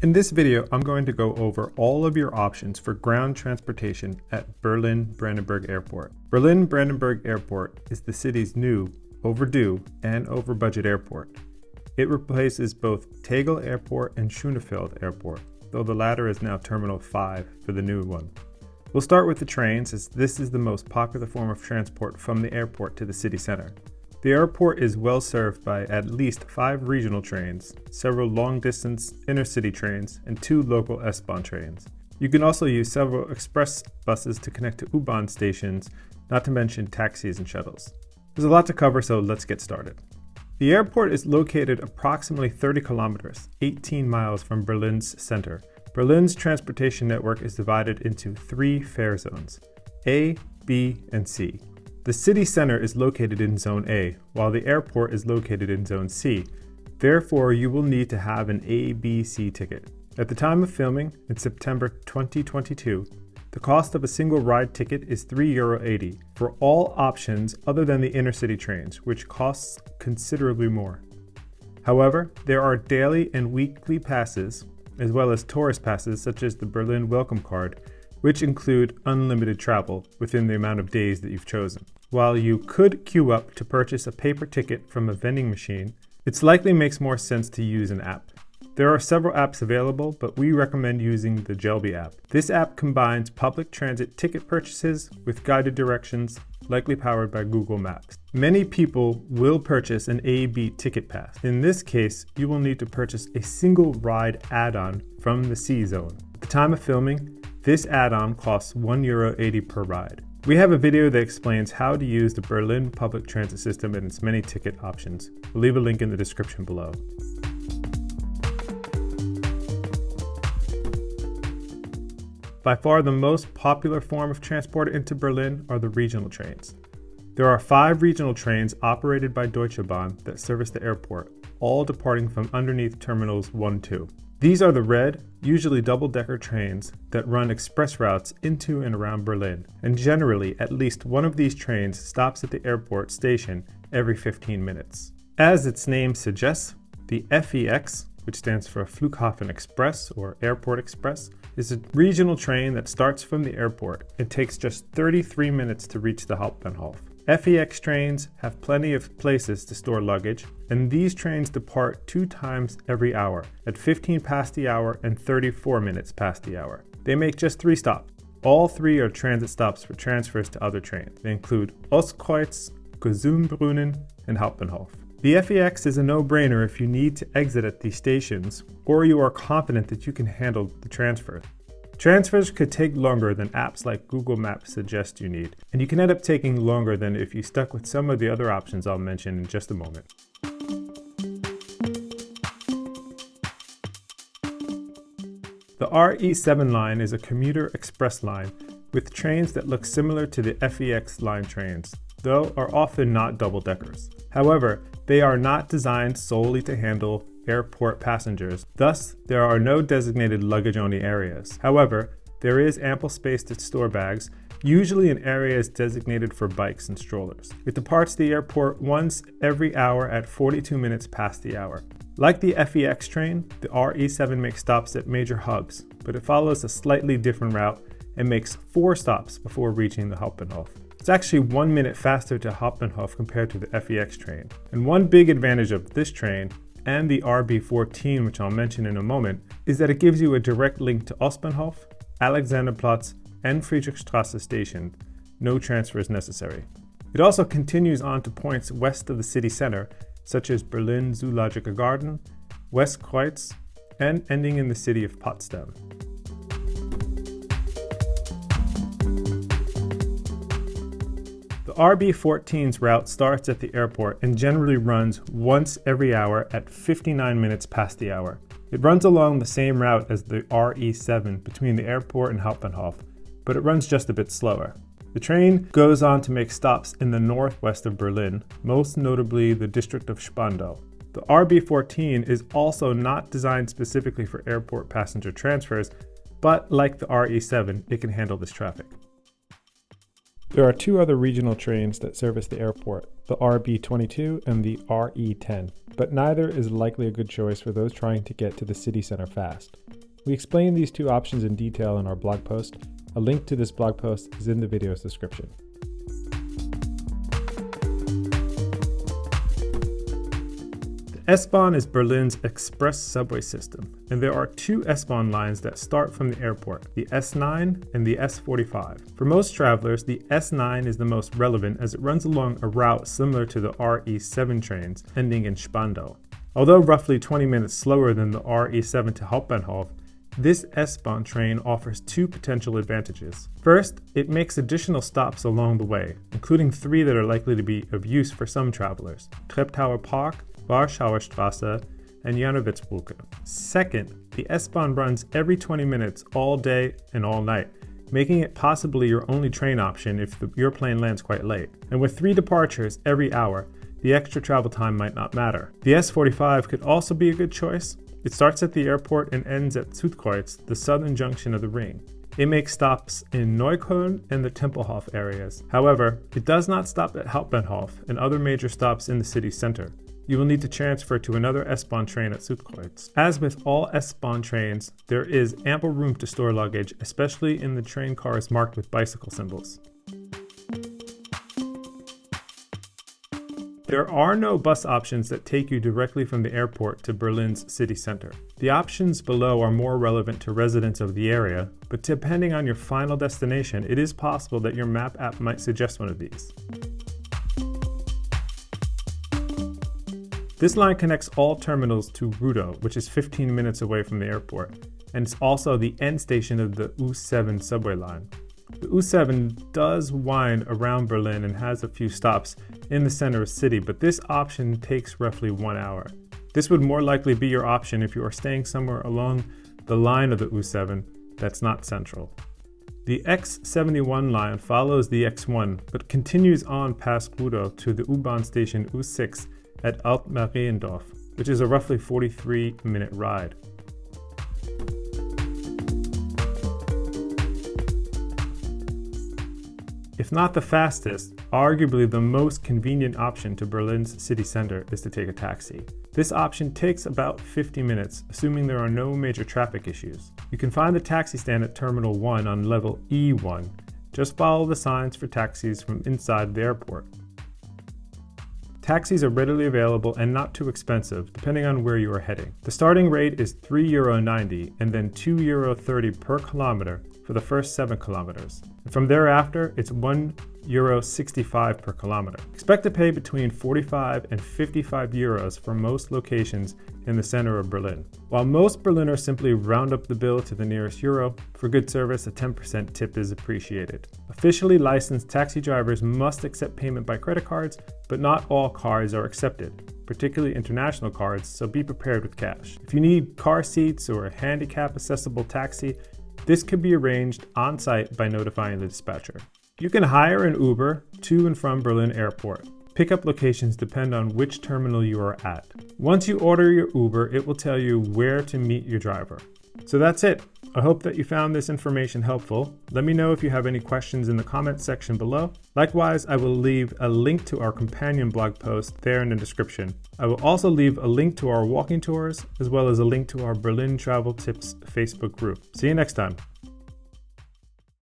In this video, I'm going to go over all of your options for ground transportation at Berlin-Brandenburg Airport. Berlin-Brandenburg Airport is the city's new, overdue, and over-budget airport. It replaces both Tegel Airport and Schönefeld Airport, though the latter is now Terminal 5 for the new one. We'll start with the trains, as this is the most popular form of transport from the airport to the city center. The airport is well served by at least 5 regional trains, several long-distance intercity trains, and 2 local S-Bahn trains. You can also use several express buses to connect to U-Bahn stations, not to mention taxis and shuttles. There's a lot to cover, so let's get started. The airport is located approximately 30 kilometers, 18 miles from Berlin's center. Berlin's transportation network is divided into 3 fare zones, A, B, and C. The city center is located in Zone A, while the airport is located in Zone C. Therefore, you will need to have an ABC ticket. At the time of filming, in September 2022, the cost of a single ride ticket is €3.80 for all options other than the intercity trains, which costs considerably more. However, there are daily and weekly passes, as well as tourist passes such as the Berlin Welcome Card, which include unlimited travel within the amount of days that you've chosen. While you could queue up to purchase a paper ticket from a vending machine, it likely makes more sense to use an app. There are several apps available, but we recommend using the Jelby app. This app combines public transit ticket purchases with guided directions, likely powered by Google Maps. Many people will purchase an AB ticket pass. In this case, you will need to purchase a single ride add-on from the C zone. At the time of filming, this add-on costs €1.80 per ride. We have a video that explains how to use the Berlin public transit system and its many ticket options. We'll leave a link in the description below. By far the most popular form of transport into Berlin are the regional trains. There are 5 regional trains operated by Deutsche Bahn that service the airport, all departing from underneath terminals 1-2. These are the red, usually double-decker trains that run express routes into and around Berlin, and generally at least one of these trains stops at the airport station every 15 minutes. As its name suggests, the FEX, which stands for Flughafen Express or Airport Express, is a regional train that starts from the airport and takes just 33 minutes to reach the Hauptbahnhof. FEX trains have plenty of places to store luggage, and these trains depart 2 times every hour, at 15 past the hour and 34 minutes past the hour. They make just 3 stops. All 3 are transit stops for transfers to other trains. They include Ostkreuz, Gesundbrunnen, and Hauptbahnhof. The FEX is a no-brainer if you need to exit at these stations, or you are confident that you can handle the transfer. Transfers could take longer than apps like Google Maps suggest you need, and you can end up taking longer than if you stuck with some of the other options I'll mention in just a moment. The Re7 line is a commuter express line with trains that look similar to the FEX line trains, though are often not double-deckers. However, they are not designed solely to handle airport passengers, thus there are no designated luggage-only areas. However, there is ample space to store bags, usually in areas designated for bikes and strollers. It departs the airport once every hour at 42 minutes past the hour. Like the FEX train, the Re7 makes stops at major hubs, but it follows a slightly different route and makes 4 stops before reaching the Hauptbahnhof. It's actually 1 minute faster to Hauptbahnhof compared to the FEX train. And one big advantage of this train, and the RB14, which I'll mention in a moment, is that it gives you a direct link to Ostbahnhof, Alexanderplatz, and Friedrichstraße station. No transfer is necessary. It also continues on to points west of the city center, such as Berlin Zoological Garden, Westkreuz, and ending in the city of Potsdam. The RB14's route starts at the airport and generally runs once every hour at 59 minutes past the hour. It runs along the same route as the Re7 between the airport and Hauptbahnhof, but it runs just a bit slower. The train goes on to make stops in the northwest of Berlin, most notably the district of Spandau. The RB14 is also not designed specifically for airport passenger transfers, but like the Re7, it can handle this traffic. There are 2 other regional trains that service the airport, the RB22 and the RE10, but neither is likely a good choice for those trying to get to the city center fast. We explain these two options in detail in our blog post. A link to this blog post is in the video's description. The S-Bahn is Berlin's express subway system, and there are two S-Bahn lines that start from the airport, the S9 and the S45. For most travelers, the S9 is the most relevant as it runs along a route similar to the RE7 trains, ending in Spandau. Although roughly 20 minutes slower than the RE7 to Hauptbahnhof, this S-Bahn train offers two potential advantages. First, it makes additional stops along the way, including 3 that are likely to be of use for some travelers: Treptower Park, Warschauer Straße, and Janowitzbrücke. Second, the S-Bahn runs every 20 minutes all day and all night, making it possibly your only train option if your plane lands quite late. And with 3 departures every hour, the extra travel time might not matter. The S45 could also be a good choice. It starts at the airport and ends at Südkreuz, the southern junction of the ring. It makes stops in Neukölln and the Tempelhof areas. However, it does not stop at Hauptbahnhof and other major stops in the city center. You will need to transfer to another S-Bahn train at Südkreuz. As with all S-Bahn trains, there is ample room to store luggage, especially in the train cars marked with bicycle symbols. There are no bus options that take you directly from the airport to Berlin's city center. The options below are more relevant to residents of the area, but depending on your final destination, it is possible that your map app might suggest one of these. This line connects all terminals to Rudow, which is 15 minutes away from the airport, and it's also the end station of the U7 subway line. The U7 does wind around Berlin and has a few stops in the center of the city, but this option takes roughly 1 hour. This would more likely be your option if you are staying somewhere along the line of the U7 that's not central. The X71 line follows the X1, but continues on past Rudow to the U-Bahn station U6 at Altmariendorf, which is a roughly 43-minute ride. If not the fastest, arguably the most convenient option to Berlin's city center is to take a taxi. This option takes about 50 minutes, assuming there are no major traffic issues. You can find the taxi stand at Terminal 1 on level E1. Just follow the signs for taxis from inside the airport. Taxis are readily available and not too expensive, depending on where you are heading. The starting rate is €3.90 and then €2.30 per kilometer for the first 7 kilometers. And from thereafter, it's €1.65 per kilometer. Expect to pay between 45 and 55 euros for most locations in the center of Berlin. While most Berliners simply round up the bill to the nearest euro, for good service, a 10% tip is appreciated. Officially licensed taxi drivers must accept payment by credit cards, but not all cards are accepted, particularly international cards, so be prepared with cash. If you need car seats or a handicap-accessible taxi, this could be arranged on-site by notifying the dispatcher. You can hire an Uber to and from Berlin Airport. Pickup locations depend on which terminal you are at. Once you order your Uber, it will tell you where to meet your driver. So that's it. I hope that you found this information helpful. Let me know if you have any questions in the comments section below. Likewise, I will leave a link to our companion blog post there in the description. I will also leave a link to our walking tours, as well as a link to our Berlin Travel Tips Facebook group. See you next time.